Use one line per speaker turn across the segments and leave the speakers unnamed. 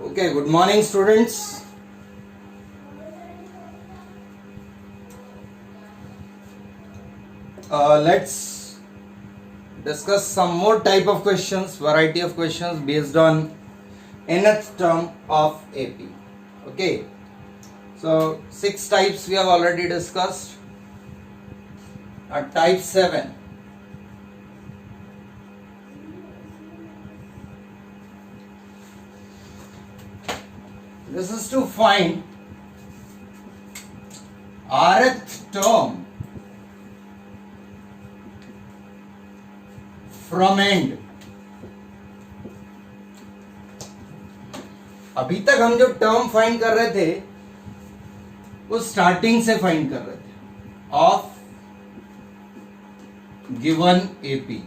Okay, good morning, students. Let's discuss some more type of questions, variety of questions based on nth term of AP. Okay, so 6 types we have already discussed. Type 7. This is to find rth term from end. अभी तक हम जो term find कर रहे थे वो starting से find कर रहे थे ऑफ गिवन एपी.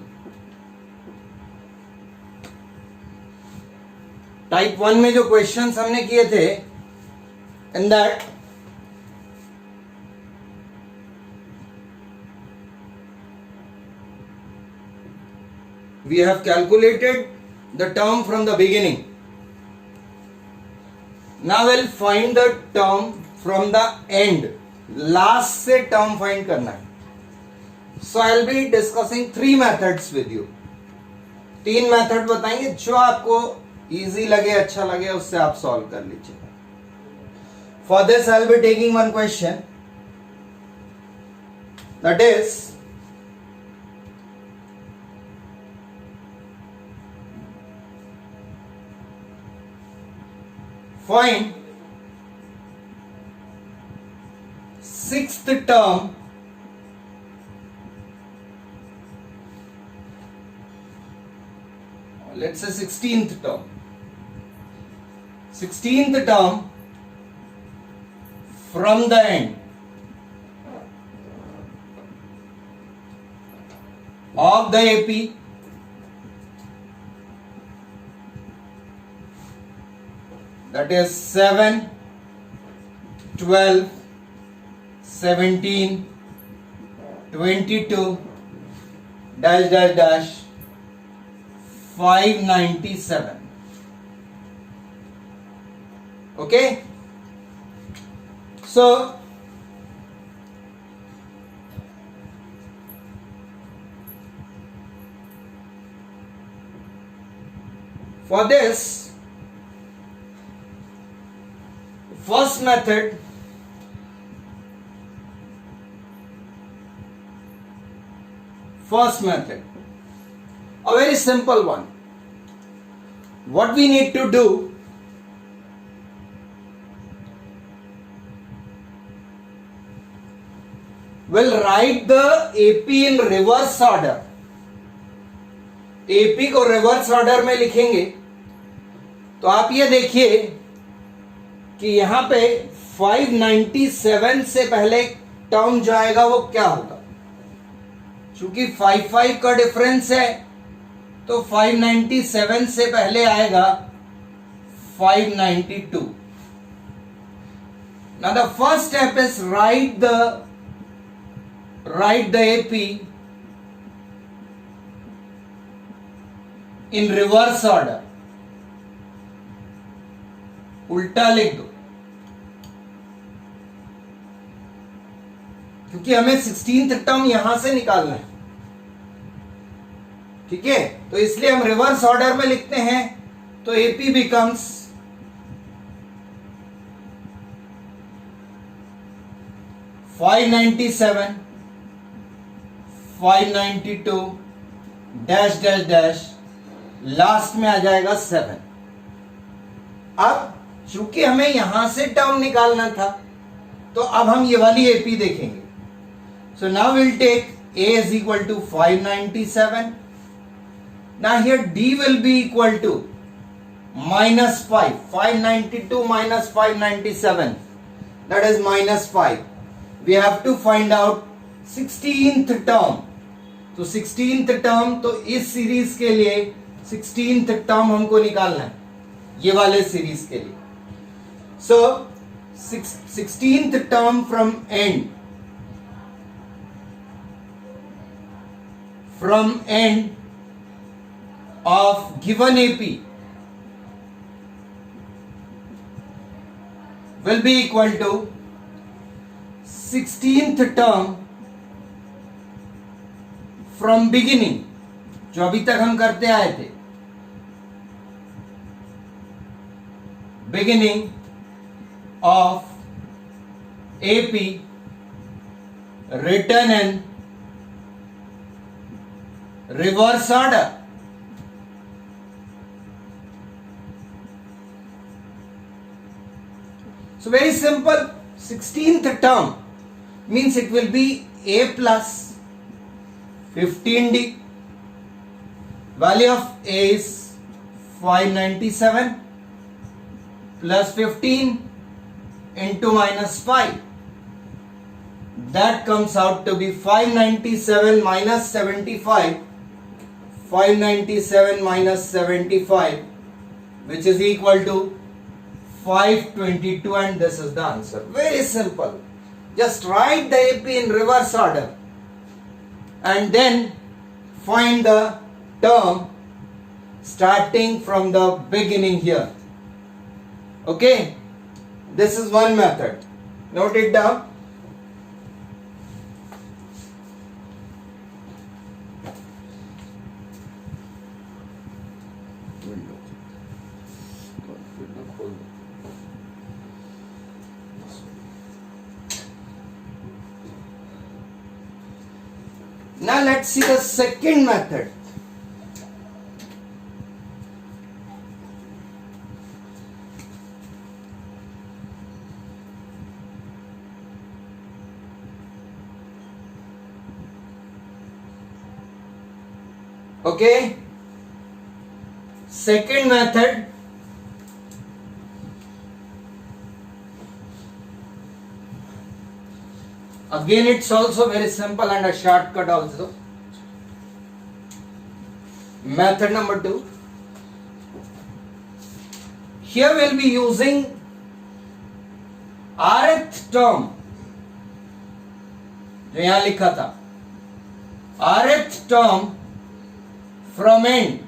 टाइप 1 में जो क्वेश्चंस हमने किए थे in that we have calculated the term from the beginning. Now we'll find the term from the end. Last से term find करना है. So I'll be discussing 3 methods with you. 3 method बताएंगे, जो आपको इजी लगे, अच्छा लगे, उससे आप सॉल्व कर लीजिए. For this I'll be taking one question, that is find 6th term let's say 16th term. 16th term from the end of the AP that is 7, 12, 17, 22 dash dash dash 597. Okay, so for this first method, a very simple one. What we need to do, we'll write the AP in reverse order. AP को reverse order में लिखेंगे तो आप ये देखिए कि यहां पे 597 से पहले टर्म जो आएगा वो क्या होगा. चूंकि 55 का डिफरेंस है तो 597 से पहले आएगा 592. Now the first step is write the AP in reverse order. उल्टा लिख दो, क्योंकि हमें 16th टर्म यहां से निकालना है. ठीक है, तो इसलिए हम रिवर्स ऑर्डर में लिखते हैं. तो AP becomes 597, 592 dash dash dash, last में आ जाएगा 7. अब चूंकि हमें यहां से टर्म निकालना था तो अब हम ये वाली AP देखेंगे. So now we'll take A is equal to 597. Now here D will be equal to minus 5. 592 minus 597, that is minus 5. We have to find out 16th term. तो 16th term, तो इस सीरीज के लिए 16th term हमको निकालना है, ये वाले सीरीज के लिए. So 16th term from end of given AP will be equal to 16th term from beginning, जो अभी तक हम करते आए थे, beginning of AP written in reverse order. So very simple, 16th term means it will be A plus 15D. Value of A is 597 plus 15 into minus 5. That comes out to be 597 minus 75. 597 minus 75, which is equal to 522, and this is the answer. Very simple. Just write the AP in reverse order and then find the term starting from the beginning here. Okay, this is one method. Note it down. Now let's see the second method. Okay, second method, again it's also very simple and a shortcut also. Method number 2. Here we'll be using rth term, जो यहां लिखा था, rth term from end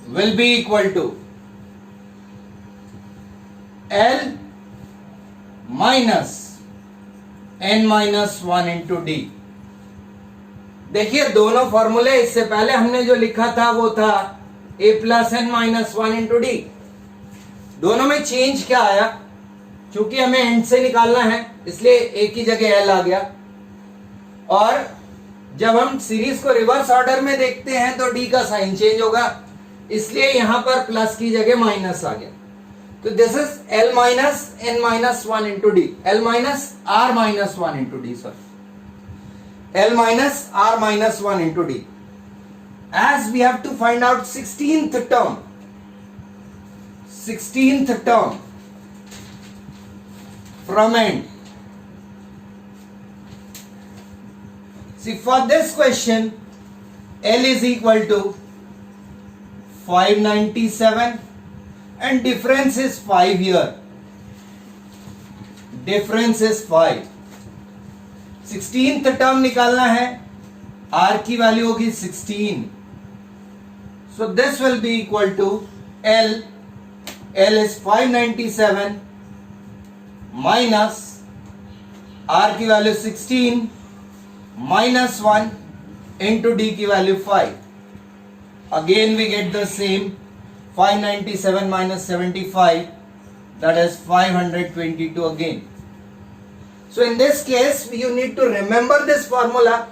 will be equal to L minus n minus 1 into d. देखिए दोनों फॉर्मूले, इससे पहले हमने जो लिखा था वो था a plus n minus 1 into d. दोनों में चेंज क्या आया? चूंकि हमें एंड से निकालना है इसलिए एक ही जगह एल आ गया, और जब हम सीरीज को रिवर्स ऑर्डर में देखते हैं तो डी का साइन चेंज होगा, इसलिए यहां पर प्लस की जगह माइनस आ गया. तो this is l minus n minus 1 into d, l minus r minus 1 into d, sorry, L minus R minus 1 into D. As we have to find out 16th term. 16th term from end. See, for this question, L is equal to 597 and difference is 5 here. Difference is 5. 16th term निकालना है, R की value होगी 16. So this will be equal to L. L is 597 minus R की value 16 minus 1 into D की value 5. Again we get the same, 597 minus 75, that is 522 again. So in this case, you need to remember this formula.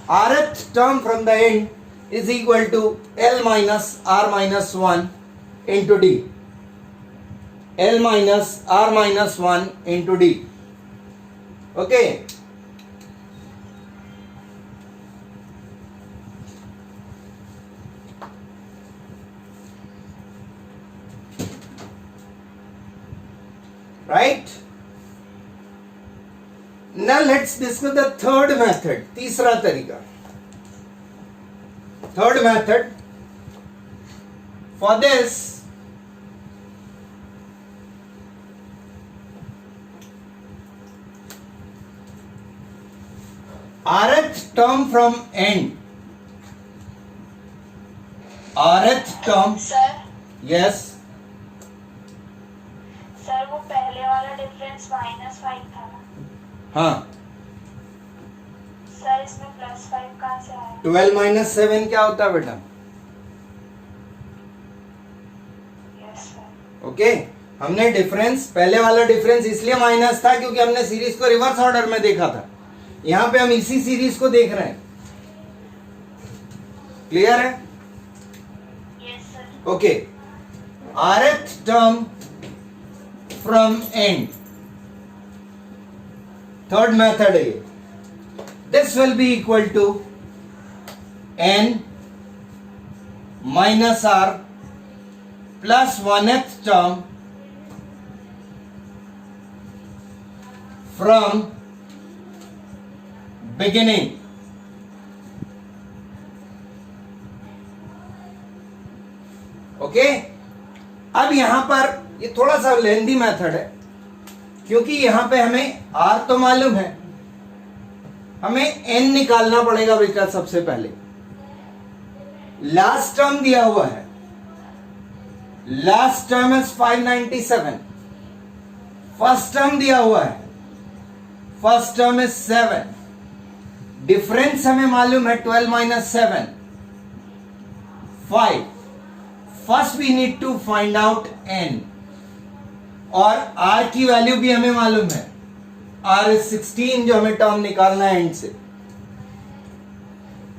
Rth term from the end is equal to L minus R minus 1 into D. L minus R minus 1 into D. Okay. Right? Now let's discuss the third method, तीसरा तरीका. Third method, for this rth term from end, rth term,
Sir,
yes,
difference -5 था ना
हाँ,
sir, इसमें +5 कहाँ से आया?
12 minus 7 क्या होता है बेटा?
Yes sir.
ओके, हमने डिफरेंस, पहले वाला डिफरेंस इसलिए माइनस था क्योंकि हमने सीरीज को रिवर्स ऑर्डर में देखा था। यहां पे हम इसी सीरीज को देख रहे हैं। क्लियर है?
Yes sir.
Okay, rth term from end, third method है ये। This will be equal to n minus r plus 1th term from beginning. Okay, अब यहां पर ये थोड़ा सा लेंदी मेथड है क्योंकि यहां पे हमें r तो मालूम है, हमें n निकालना पड़ेगा बेटा। सबसे पहले लास्ट टर्म दिया हुआ है, last term is 597। First term दिया हुआ है, फर्स्ट टर्म इज 7। डिफरेंस हमें मालूम है 12 minus 7 5। First we need to find out n, और r की वैल्यू भी हमें मालूम है, r इज 16 जो हमें टर्म निकालना है एंड से।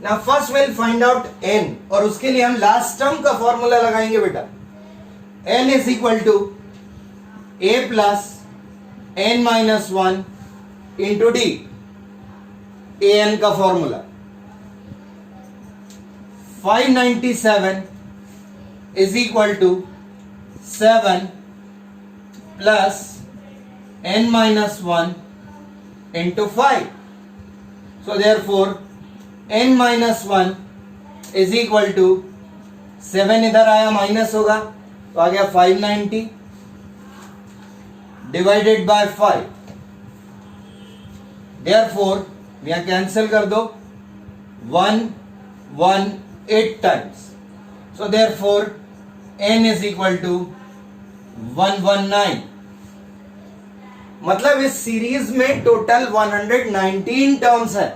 ना first will find out n, और उसके लिए हम लास्ट टर्म का फॉर्मूला लगाएंगे बेटा। n is equal to a plus n minus 1 into डी, an का formula. 597 is equal to 7 plus n minus 1 into 5। So therefore n minus 1 is equal to 7, इधर आया माइनस होगा तो आ गया 590 डिवाइडेड बाय 5। देयरफॉर यहां कैंसिल कर दो, 118 times. So therefore n is equal to 119। मतलब इस सीरीज में टोटल 119 टर्म्स है,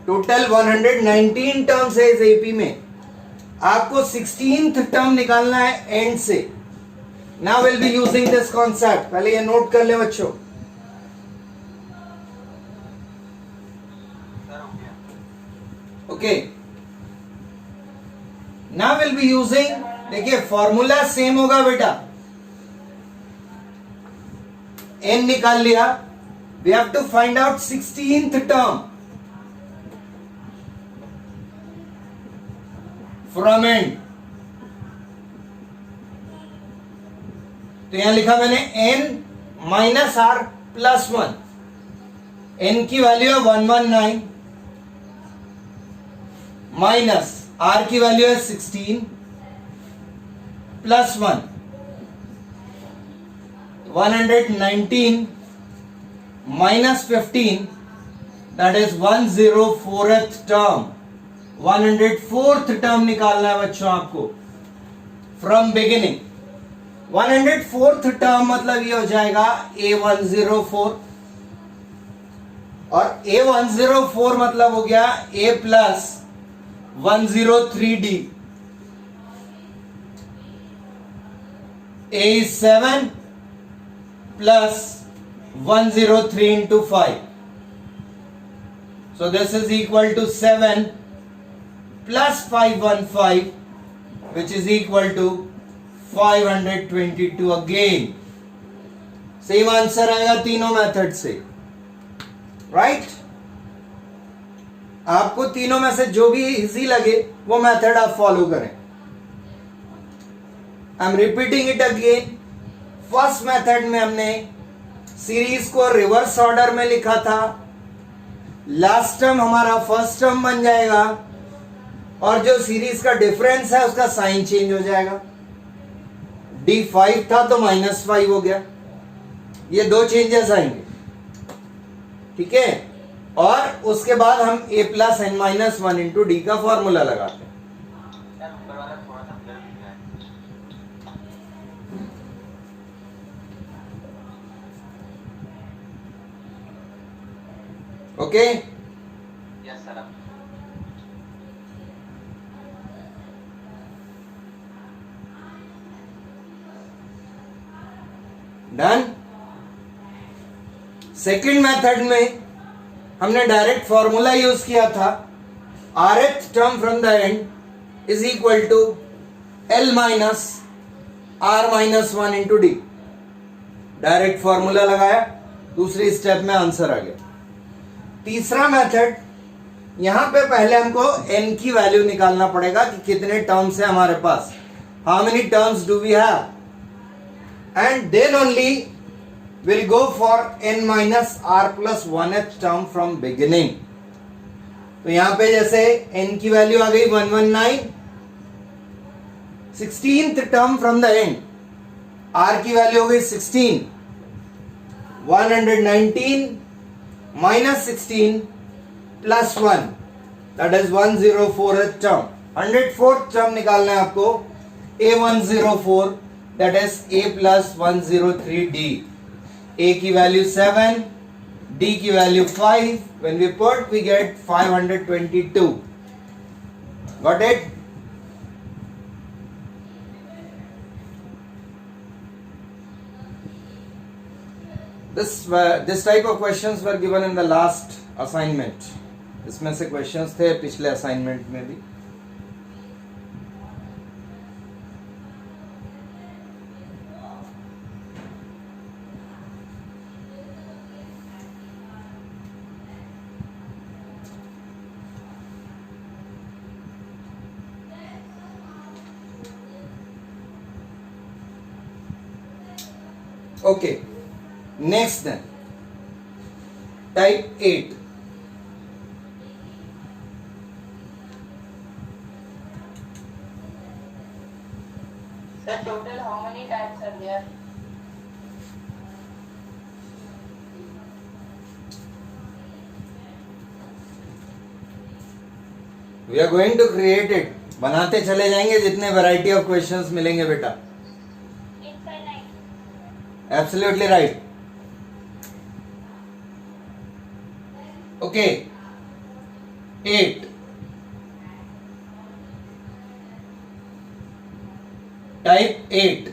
टोटल 119 टर्म्स है इस एपी में। आपको 16th टर्म निकालना है एंड से। Now will be using this concept, पहले ये नोट कर ले बच्चों। Okay, now will be using, देखिए फॉर्मूला सेम होगा बेटा। n निकाल लिया, we have to find out 16th term from end. तो यहां लिखा मैंने n minus r plus 1। n की वैल्यू है 119 माइनस r की वैल्यू है 16 plus 1, 119 minus 15, that is 104th term. 104th term निकालना है बच्चों आपको फ्रॉम बिगिनिंग। 104th टर्म मतलब ये हो जाएगा A104, और A104 मतलब हो गया A plus 103D। A is 7 plus 103 into 5. So this is equal to 7 plus 515, which is equal to 522 again. Same answer आएगा तीनों मेथड से, राइट? आपको तीनों में से जो भी इजी लगे वो मेथड आप फॉलो करें। I am repeating it again. First method में हमने सीरीज को रिवर्स ऑर्डर में लिखा था, लास्ट टर्म हमारा फर्स्ट टर्म बन जाएगा, और जो सीरीज का डिफरेंस है उसका साइन चेंज हो जाएगा। D5 था तो -5 हो गया। ये दो चेंजेस आएंगे, ठीक है? और उसके बाद हम A plus n minus 1 into d का फॉर्मूला लगाते हैं। Okay,
yes sir.
Done. Second method में हमने डायरेक्ट फॉर्मूला यूज किया था, rth term from the end is equal to l minus r minus 1 into d. Direct formula लगाया, दूसरी step में आंसर आ गया। तीसरा मेथड, यहां पे पहले हमको n की वैल्यू निकालना पड़ेगा कि कितने टर्म्स है हमारे पास, how many terms do we have, and then only we'll go for n minus r plus 1th term from beginning। तो यहां पे जैसे n की वैल्यू आ गई 119, 16th term from the and, r की वैल्यू हो गई 16, 119 minus 16 plus 1, that is 104th term। 104th term निकालना है आपको, a104, that is a plus 103d। a की वैल्यू 7, d की value 5, when we put we get 522। got it? This type of questions were given in the last assignment। इसमें से questions थे पिछले assignment में भी। Okay, next then, type 8।
Sir, total how many types are there?
We are going to create it। बनाते चले जाएंगे जितने वैरायटी ऑफ क्वेश्चंस मिलेंगे बेटा।
Infinite।
Absolutely right. Okay, 8 type 8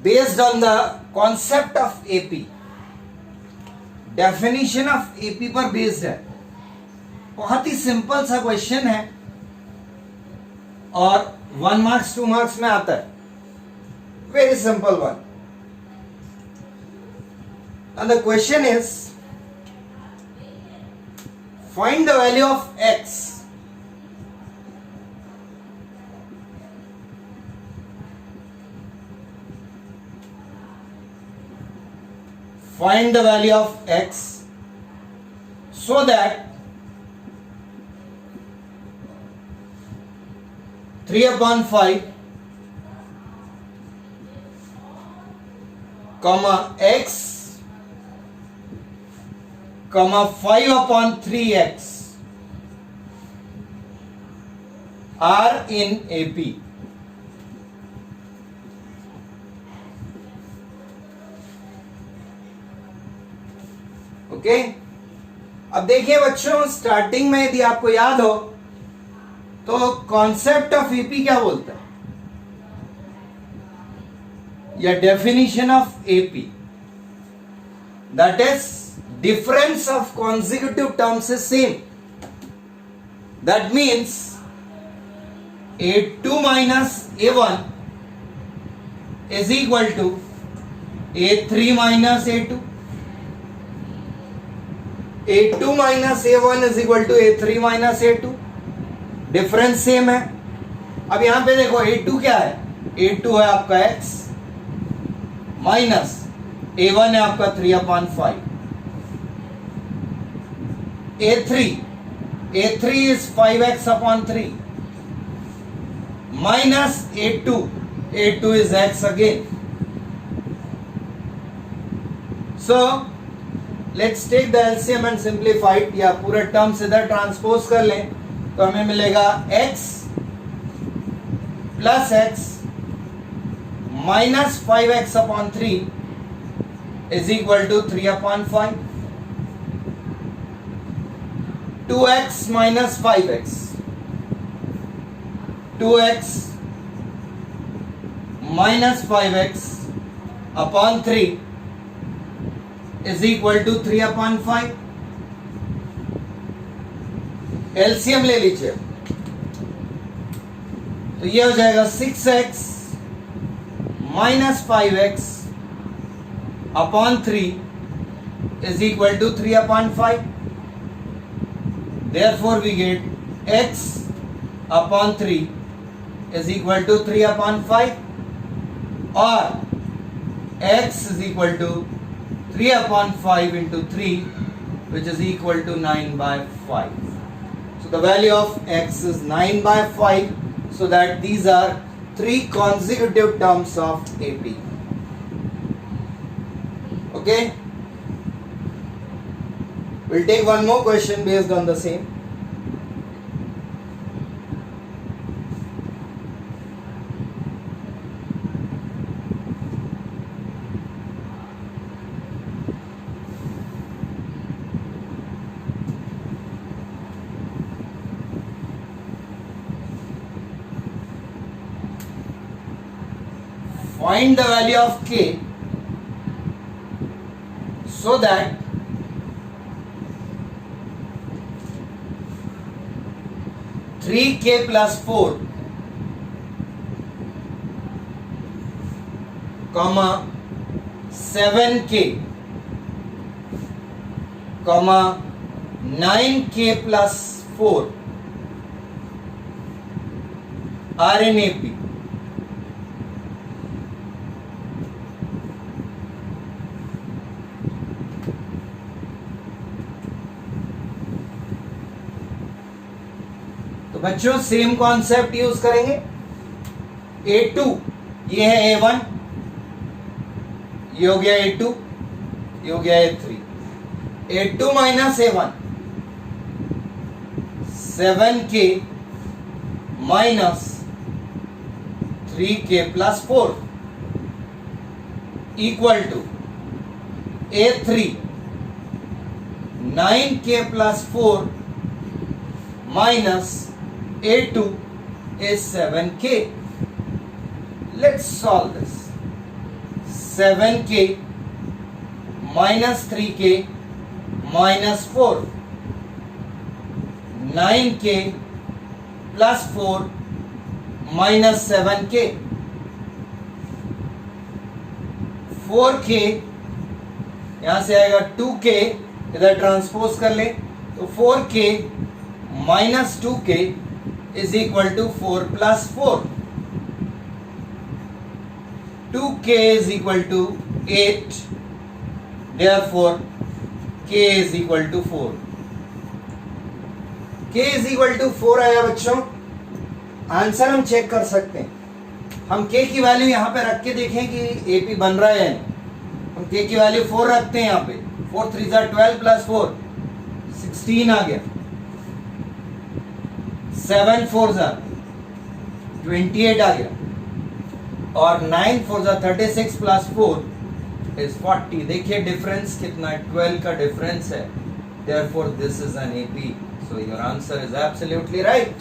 based on the concept of AP, definition of AP पर based है। बहुत ही simple सा क्वेश्चन है और 1 मार्क्स 2 मार्क्स में आता है, very simple one. And the question is, find the value of x so that 3/5 comma x comma 5/3x are in AP। Okay, अब देखिए बच्चों, स्टार्टिंग में यदि आपको याद हो तो कॉन्सेप्ट ऑफ एपी क्या बोलता है, या definition of AP, that is difference of consecutive terms is same। That means a2 minus a1 is equal to a3 minus a2। a2 minus a1 is equal to a3 minus a2, difference same है। अब यहां पे देखो a2 क्या है, a2 है आपका x minus a1 है आपका 3/5। A3 is 5x/3 minus A2 is x again। So let's take the LCM and simplify it, या पूरे टर्म से इधर ट्रांसपोज कर लें तो हमें मिलेगा x plus x minus 5x/3 is equal to 3 upon 5. 2x minus 5x. 2x minus 5x upon 3 is equal to 3 upon 5. LCM ले लीजिए, तो ये हो जाएगा 6x minus 5x upon 3 is equal to 3 upon 5. Therefore we get x upon 3 is equal to 3 upon 5, or x is equal to 3 upon 5 into 3, which is equal to 9 by 5. So the value of x is 9 by 5, so that these are 3 consecutive terms of AP. Okay? We'll take one more question based on the same. Find the value of k so that three k plus 4 comma 7k comma 9k plus 4 are in AP. तो बच्चों same concept use करेंगे. A2 ये है A1, ये हो गया A2, ये हो गया A3. A2 minus A1 7k minus 3k plus 4 equal to A3 9k plus 4 minus A2 is 7k. Let's solve this. 7k minus 3k minus 4. 9k plus 4 minus 7k. 4k यहां से आएगा 2k, इधर transpose कर ले तो 4k minus 2k is equal to 4 plus 4. 2k is equal to 8. Therefore, k is equal to 4. k is equal to 4 आया बच्चों. Answer हम चेक कर सकते हैं. हम k की वैल्यू यहाँ पे रख के देखें कि AP बन रहा है. हम k की वैल्यू 4 रखते हैं यहाँ पे. 4 3 12 plus 4 16 आ गया. 7 4 28 आ गया, और 9 4 36 प्लस 4 इज 40. देखिए डिफरेंस कितना है, 12 का डिफरेंस है. Therefore this is an AP. So your answer is absolutely right.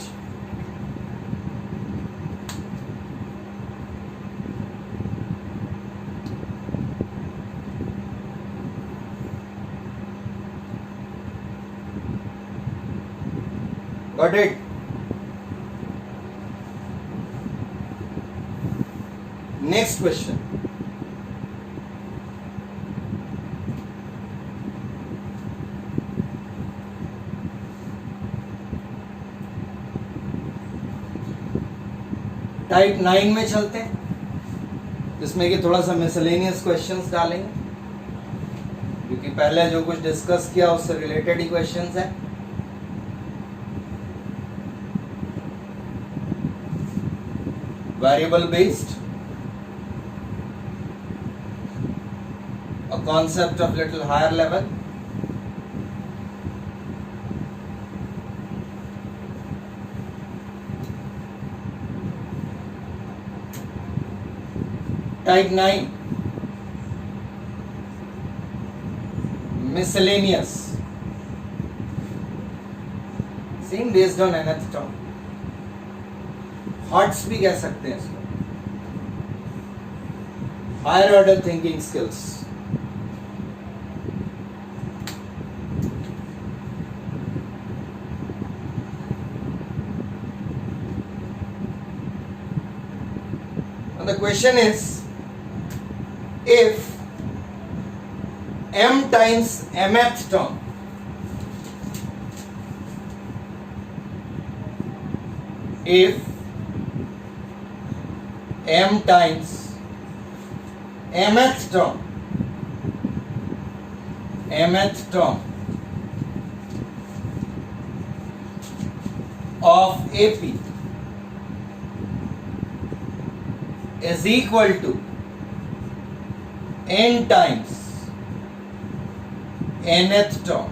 Got it? Next question. Type 9 में चलते हैं, जिसमें कि थोड़ा सा मिसलेनियस क्वेश्चंस डालेंगे, क्योंकि पहले जो कुछ डिस्कस किया उससे रिलेटेड ही क्वेश्चंस हैं. Variable based, a concept of little higher level. Type 9. Miscellaneous, same based on nth term, HOTS भी कह सकते हैं इसको, higher order thinking skills. The question is, if m times mth term m times mth term of AP is equal to n times nth term,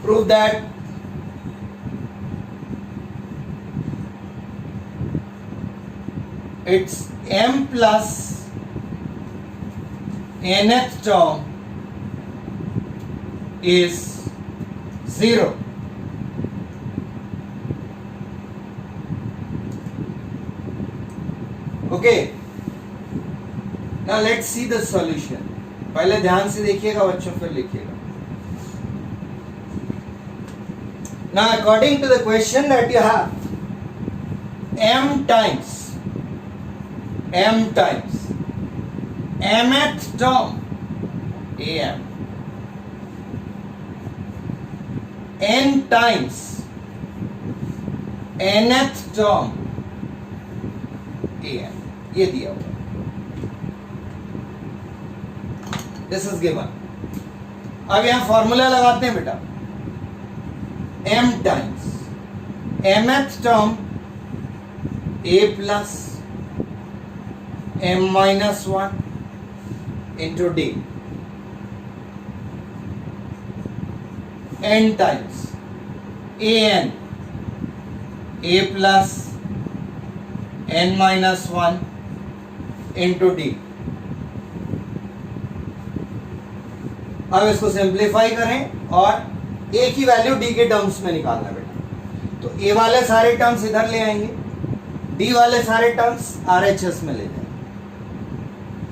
prove that it's m plus nth term is 0. Okay, now let's see the solution. पहले ध्यान से देखिएगा बच्चों, फिर लिखिएगा. Now according to the question that you have, m times mth term am, n times nth term am, ये दिया हुआ, दिस इज गिवन. अब यहां फॉर्मूला लगाते हैं बेटा. m times mth term a plus m minus 1 into d, n times an a plus n minus 1 into डी. अब इसको सिंप्लीफाई करें और a की वैल्यू d के टर्म्स में निकालना बेटा. तो a वाले सारे टर्म्स इधर ले आएंगे, d वाले सारे टर्म्स RHS में ले जाएंगे.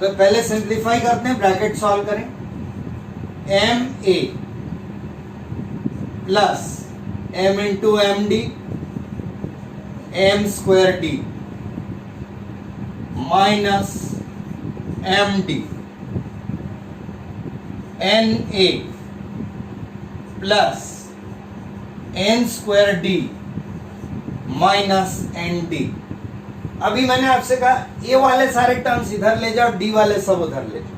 तो पहले सिंप्लीफाई करते हैं, ब्रैकेट सॉल्व करें. ma plus m into md m square d minus md na plus n square d minus nd. अभी मैंने आपसे कहा ए वाले सारे टर्म्स इधर ले जाओ, डी वाले सब उधर ले जाओ.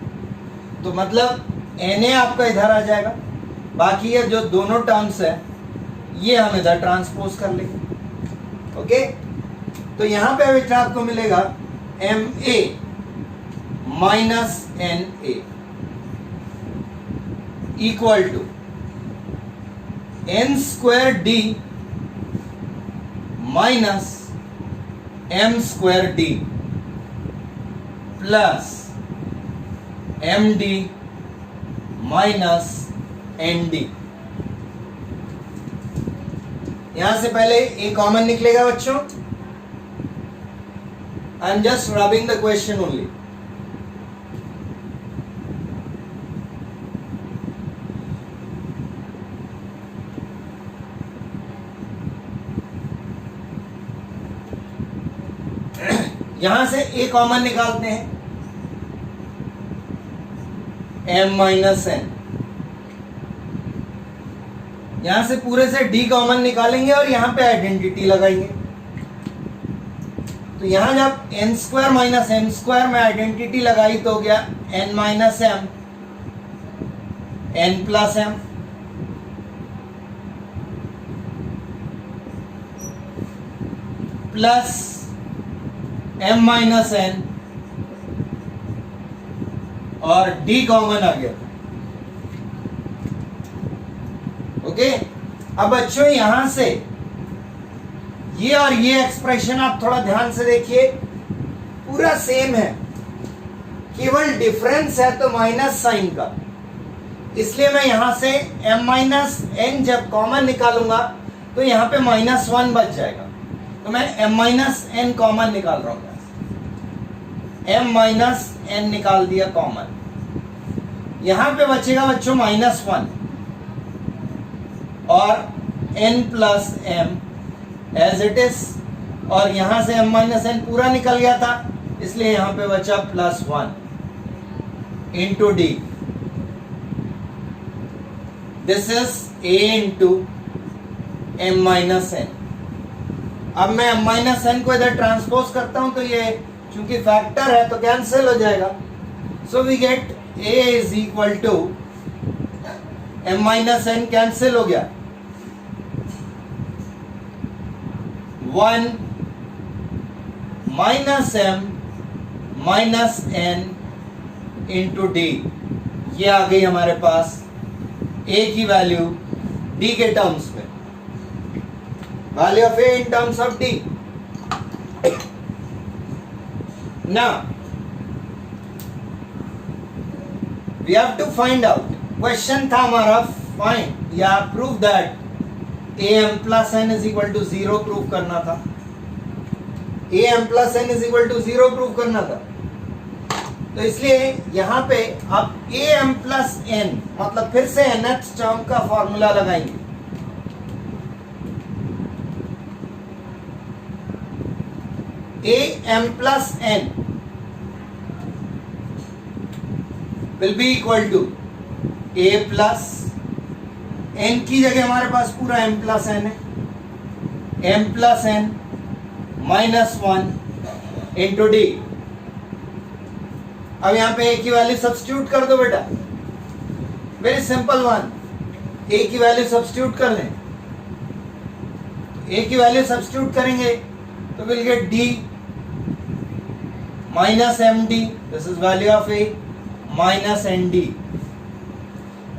तो मतलब na आपका इधर आ जाएगा, बाकी ये जो दोनों टर्म्स है ये हम इधर ट्रांसपोज कर लेंगे. ओके, तो यहां पे बेटा आपको मिलेगा ma minus na equal to n square d minus m square d plus md minus nd. यहां से पहले ए कॉमन निकलेगा बच्चों. I am just rubbing the question only. यहां से ए कॉमन निकालते हैं, m माइनस n. यहां से पूरे से d कॉमन निकालेंगे और यहां पे आइडेंटिटी लगाएंगे. तो यहां जब n square minus m square में आइडेंटिटी लगाई तो हो गया n minus m n plus m plus m minus n और d कॉमन आ गया. ओके, अब बच्चों यहां से ये और ये एक्सप्रेशन आप थोड़ा ध्यान से देखिए, पूरा सेम है. केवल डिफरेंस है तो माइनस साइन का, इसलिए मैं यहां से m माइनस n जब कॉमन निकालूंगा तो यहां पे -1 बच जाएगा, तो मैं m माइनस n कॉमन निकाल रहा हूं, m माइनस n निकाल दिया कॉमन, यहां पे बचेगा बच्चों -1 और n plus m as it is, और यहां से m माइनस n पूरा निकल गया था, इसलिए यहां पे बचा +1 into D. This is a into m minus n। अब मैं m माइनस n को इधर ट्रांसपोज करता हूं तो ये चूंकि फैक्टर है तो कैंसिल हो जाएगा, so we get a is equal to m minus n, cancel हो गया, 1 minus m minus n into डी। ये आ गई हमारे पास a की वैल्यू d के टर्म्स में, value of a in terms of d। Now we have to find out, question था हमारा फाइंड या prove that am plus n is equal to 0 prove करना था, am plus n is equal to 0 prove करना था, तो इसलिए यहां पे आप am प्लस n मतलब फिर से nth टर्म का फॉर्मूला लगाएंगे, am plus n will be equal to a plus n की जगह हमारे पास पूरा m प्लस n है, m प्लस n -1 इंटू डी। अब यहां पे a की वैल्यू सब्स्टिट्यूट कर दो बेटा, वेरी सिंपल वन, a की वैल्यू सब्स्टिट्यूट कर लें, a की वैल्यू सब्स्टिट्यूट करेंगे तो will get d minus m d, this is value of a minus n d,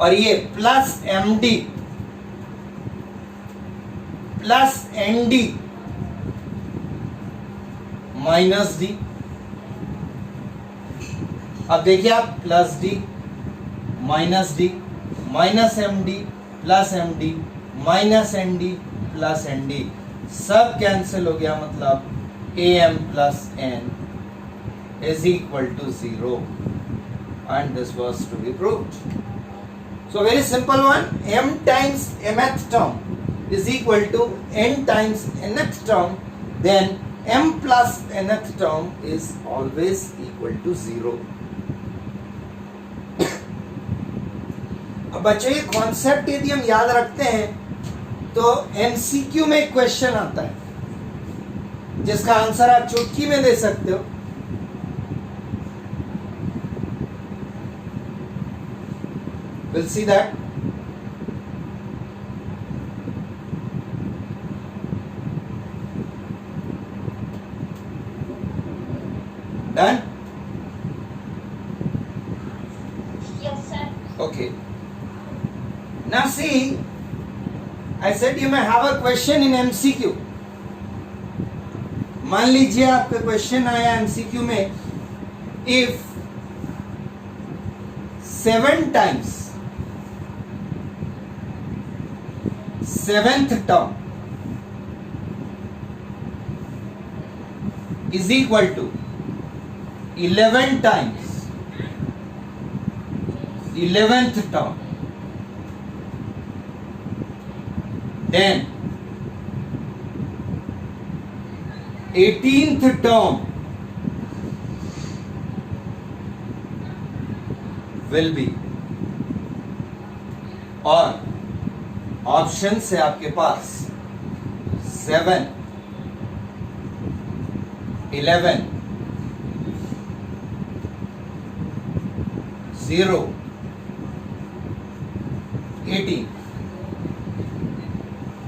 और ये plus m d plus n d minus d. अब देखिए आप, plus d minus d minus m d plus m d minus n d plus n d, सब cancel हो गया, मतलब a m plus N is equal to 0, and this was to be proved. So very simple one, m times mth term is equal to n times nth term, then m plus nth term is always equal to 0. अब बच्चों ये concept यदि हम याद रखते हैं तो MCQ में एक क्वेश्चन आता है जिसका आंसर आप चुटकी में दे सकते हो। We'll see that. Done?
Yes, sir.
Okay. Now see, I said you may have a question in MCQ. मान लीजिए आपका क्वेश्चन आया MCQ में, if 7 times seventh term is equal to 11 times 11th term, then 18th term will be, और option है आपके पास 7, 11, 0, 18,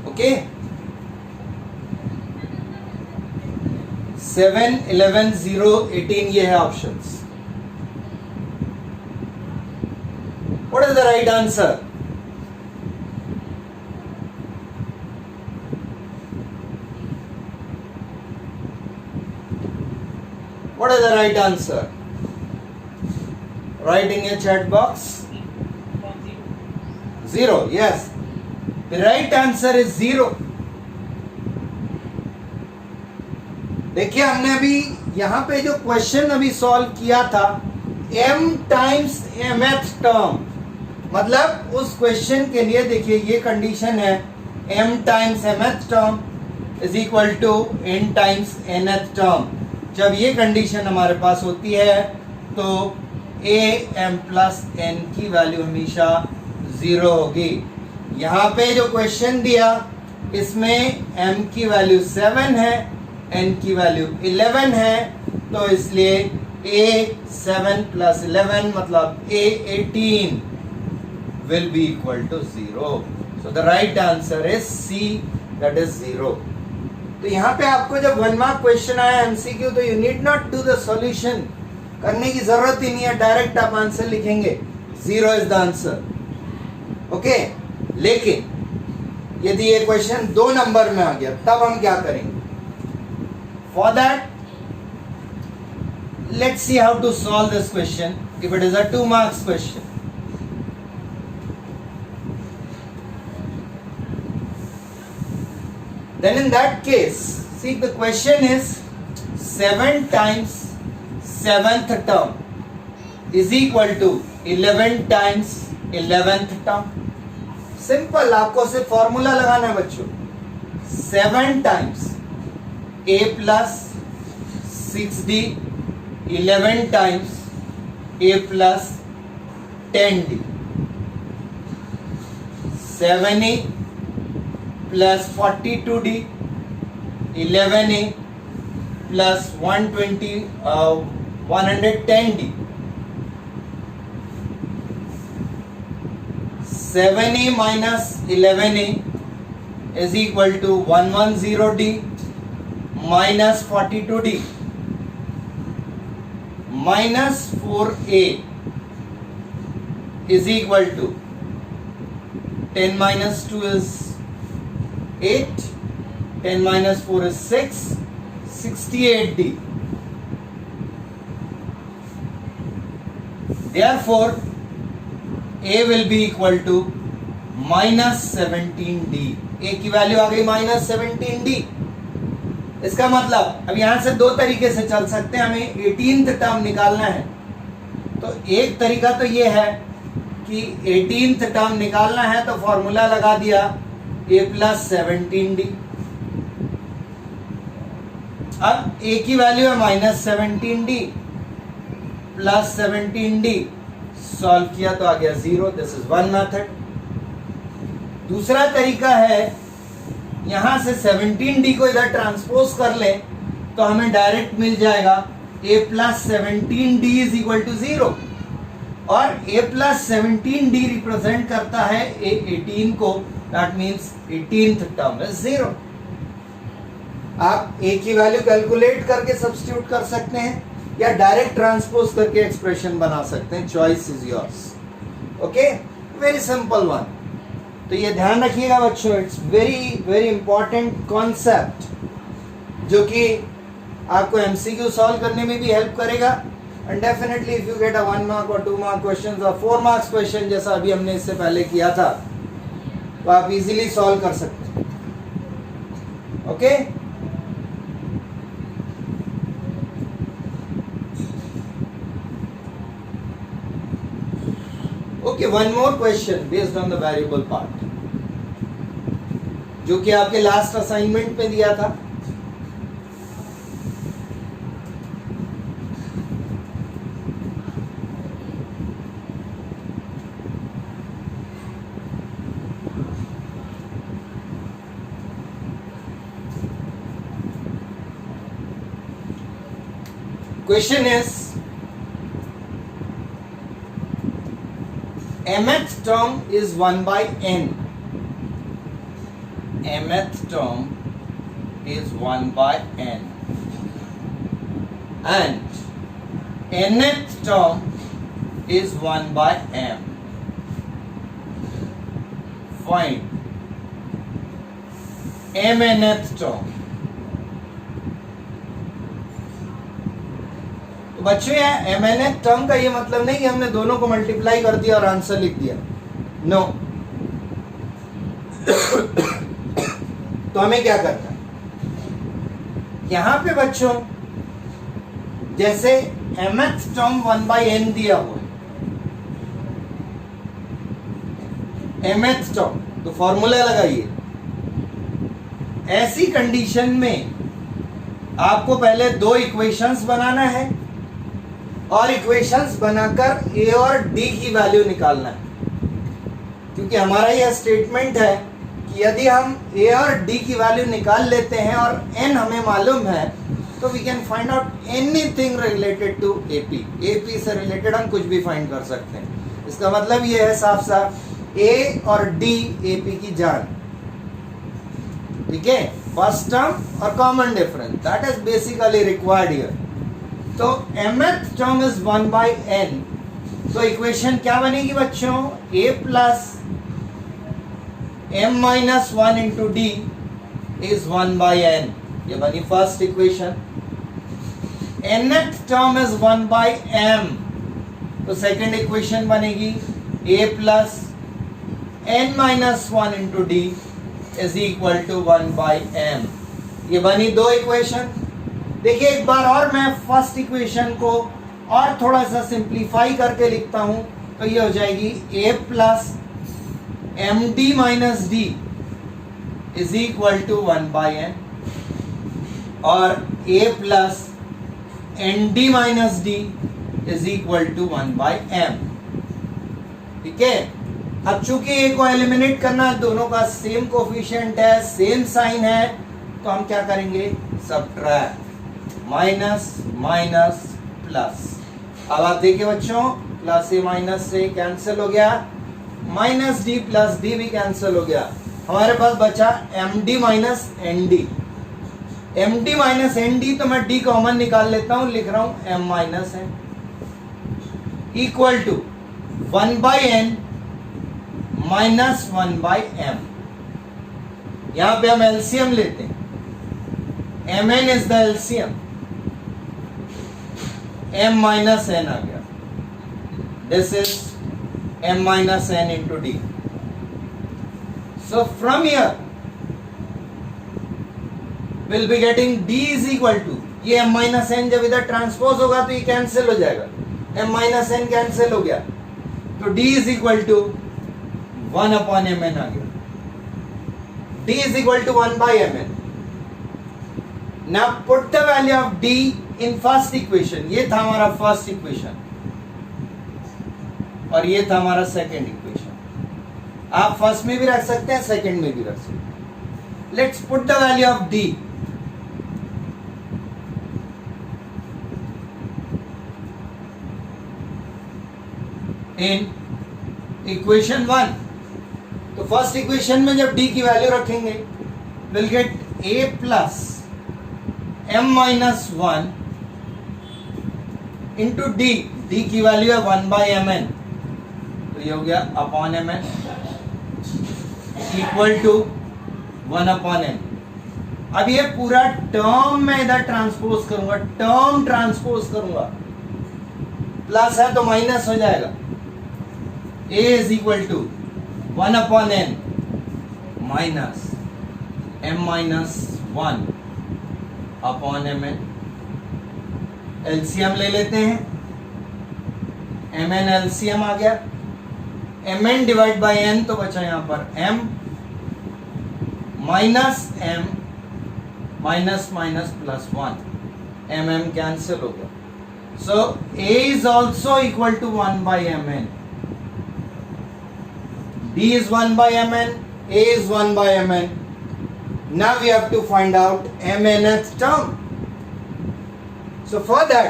okay. 7, 11, 0, 18 ये है options. What is the right answer? What is the right answer? Write in your chat box. 0. Yes. The right answer is 0. देखिए हमने अभी यहां पे जो क्वेश्चन अभी सॉल्व किया था m टाइम्स mth टर्म, मतलब उस क्वेश्चन के लिए देखिए ये कंडीशन है m times mth term is equal to n times nth term. जब ये कंडीशन हमारे पास होती है तो a m प्लस n की वैल्यू हमेशा 0 होगी। यहाँ पे जो क्वेश्चन दिया इसमें m की वैल्यू 7 है, n की वैल्यू 11 है, तो इसलिए a 7 प्लस 11 मतलब a 18 will be equal to 0. So the right answer is C, that is 0. तो यहाँ पे आपको जब 1 मार्क क्वेश्चन आया एमसीक्यू तो you need not do the solution, करने की जरूरत ही नहीं है, डायरेक्ट आप आंसर लिखेंगे 0 इज द आंसर। ओके, लेकिन यदि ये क्वेश्चन 2 नंबर में आ गया तब हम क्या करेंगे? For that let's see how to solve this question if it is a 2 marks question. Then in that case, see the question is 7 times 7th term is equal to 11 times 11th term. Simple, आपको सिर्फ formula लगाना है बच्चों। 7 times a plus 6d, 11 times a plus 10d, 7a plus 42d, 11a plus 110d, 7a minus 11a is equal to 110d minus 42d minus 4a is equal to 10 minus 2 is 8, 10 minus 4 is 6, 68d. Therefore, a will be equal to minus 17d. a की value आ गई minus 17d। इसका मतलब अब यहां से 2 तरीके से चल सकते हैं, हमें 18th टर्म निकालना है। तो एक तरीका तो ये है कि 18th टर्म निकालना है तो फॉर्मूला लगा दिया a प्लस 17d। अब a की वैल्यू है minus 17d plus 17d, solve किया तो आ गया 0। This is one method. दूसरा तरीका है यहां से 17d को इधर ट्रांसपोज कर ले तो हमें डायरेक्ट मिल जाएगा a plus 17d is equal to 0, और a प्लस 17d रिप्रेजेंट करता है a 18 को, that means 18th term is 0। आप a की वैल्यू कैलकुलेट करके सब्स्टिट्यूट कर सकते हैं या डायरेक्ट ट्रांसपोज करके एक्सप्रेशन बना सकते हैं, choice is yours. Okay, very simple one. तो ये ध्यान रखिएगा बच्चों, it's very very important concept जो कि आपको एमसीक्यू सॉल्व करने में भी हेल्प करेगा। And definitely if you get a 1 mark और 2 मार्क क्वेश्चन और 4 मार्क्स क्वेश्चन जैसा अभी हमने इससे पहले किया था तो आप इजीली सॉल्व कर सकते हैं। Okay, okay, one more question based on the variable part जो कि आपके लास्ट असाइनमेंट में दिया था। Question is mth term is 1 by n. Mth term is 1 by n and nth term is 1 by m. Find mnth term. तो बच्चों यहाँ M N th term का ये मतलब नहीं कि हमने दोनों को मल्टीप्लाई कर दिया और आंसर लिख दिया, नो। तो हमें क्या करना है यहां पे बच्चों, जैसे mth टर्म 1/n दिया हुआ है, mth टर्म, तो फॉर्मूला लगाइए। ऐसी कंडीशन में आपको पहले दो इक्वेशंस बनाना है और इक्वेशंस बनाकर a और d की वैल्यू निकालना है, क्योंकि हमारा यह स्टेटमेंट है कि यदि हम a और d की वैल्यू निकाल लेते हैं और n हमें मालूम है तो we can find out anything related to AP से रिलेटेड हम कुछ भी फाइंड कर सकते हैं। इसका मतलब ये है साफ साफ A और D AP की जान, ठीक है, फर्स्ट टर्म और common difference, that is basically required here. तो mth टर्म इज 1/n, तो इक्वेशन क्या बनेगी बच्चों, A plus m-1 into D is 1/n, ये बनी first equation. nth term is 1/m, तो सेकंड इक्वेशन बनेगी A plus n-1 into D is equal to 1/m, ये बनी दो इक्वेशन। देखिए एक बार और मैं फर्स्ट इक्वेशन को और थोड़ा सा सिंप्लीफाई करके लिखता हूं, तो ये हो जाएगी A plus md minus d is equal to 1/n और A plus nd minus d is equal to 1/m, ठीक है। अब चूंकि ए को एलिमिनेट करना है, दोनों का सेम कोफिशिएंट है, सेम साइन है, तो हम क्या करेंगे, सबट्रैक्ट, माइनस माइनस प्लस। अब आप देखिए बच्चों, प्लस ए माइनस से कैंसिल हो गया, माइनस डी प्लस डी भी कैंसिल हो गया, हमारे पास बचा md minus nd। md minus nd तो मैं d कॉमन निकाल लेता हूं, लिख रहा हूं m minus n equal to 1/n minus 1/m। यहां पे हम एलसीएम लेते हैं, mn is the LCM, m minus n आ गया, this is m minus n into d। So from here will be getting d is equal to, ये m minus n जब इधर ट्रांसपोज होगा तो ये कैंसिल हो जाएगा, m माइनस n कैंसिल हो गया, तो d is equal to 1/mn आ गया, d is equal to 1/mn। Now put the value of d in first equation, ये था हमारा फर्स्ट इक्वेशन और ये था हमारा सेकंड इक्वेशन। आप फर्स्ट में भी रख सकते हैं, सेकंड में भी रख सकते हैं। Let's put the value of d in equation 1। तो फर्स्ट इक्वेशन में जब d की वैल्यू रखेंगे, will get a plus m-1 into d, d की वैल्यू है 1/mn, तो ये हो गया upon mn equal to 1/n। अब ये पूरा टर्म मैं इधर ट्रांसपोज करूंगा, टर्म ट्रांसपोज करूंगा, प्लस है तो माइनस हो जाएगा, a is equal to 1/n minus m-1 upon mn। LCM ले लेते हैं, mn एलसीएम आ गया, mn डिवाइड बाय n तो बचा यहां पर m minus m minus minus plus 1, mm cancel हो गया, so a is also equal to 1/mn, d is 1/mn, a is 1/mn. Now we have to find out mnth term. So for that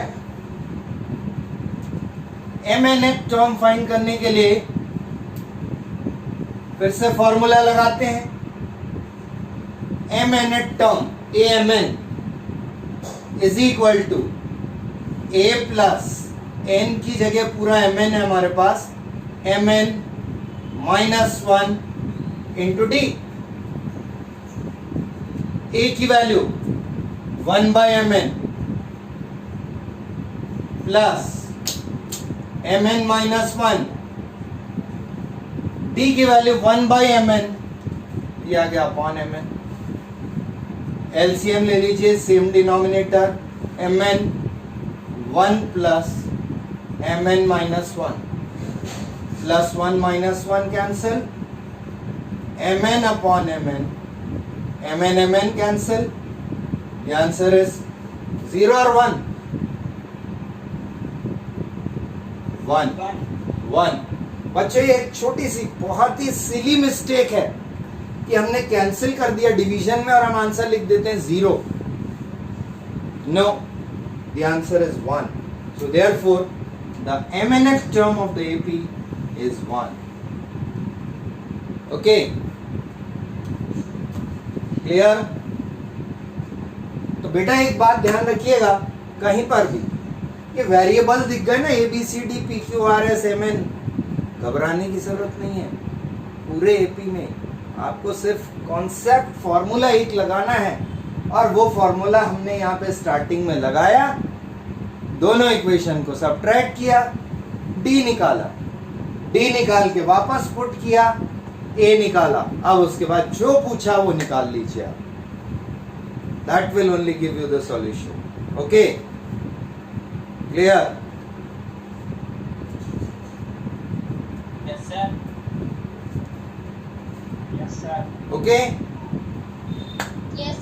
mnth term find करने के लिए फिर से formula लगाते हैं, mnth term amn is equal to a plus n की जगह पूरा mn है हमारे पास, mn -1 इंटू डी। ए की value 1/mn plus mn minus 1, d की वैल्यू 1 बाई mn, ये आ गया अपॉन mn। एलसीएम ले लीजिए, same denominator, mn 1 plus mn minus 1, plus 1 minus 1 cancel, mn upon mn, mn cancel, the answer is 0 or 1? 1। बच्चों ये एक छोटी सी बहुत ही सिली मिस्टेक है कि हमने कैंसिल कर दिया डिवीजन में और हम आंसर लिख देते हैं 0। No, the answer is 1. So therefore the mnth term of the AP is 1. Okay, clear? तो बेटा एक बात ध्यान रखिएगा, कहीं पर भी ये वेरिएबल दिख गए ना a b c d p q r s m n, घबराने की जरूरत नहीं है। पूरे एपी में आपको सिर्फ कॉन्सेप्ट फॉर्मूला एक लगाना है और वो फॉर्मूला हमने यहाँ पे स्टार्टिंग में लगाया, दोनों इक्वेशन को सबट्रैक्ट किया, डी निकाला, डी निकाल के वापस पुट किया, ए निकाला, अब उसके बाद जो पूछा वो निकाल लीजिए आप। That will only give you the solution. Okay? Clear?
Yes, sir. Yes, sir.
Okay?
Yes.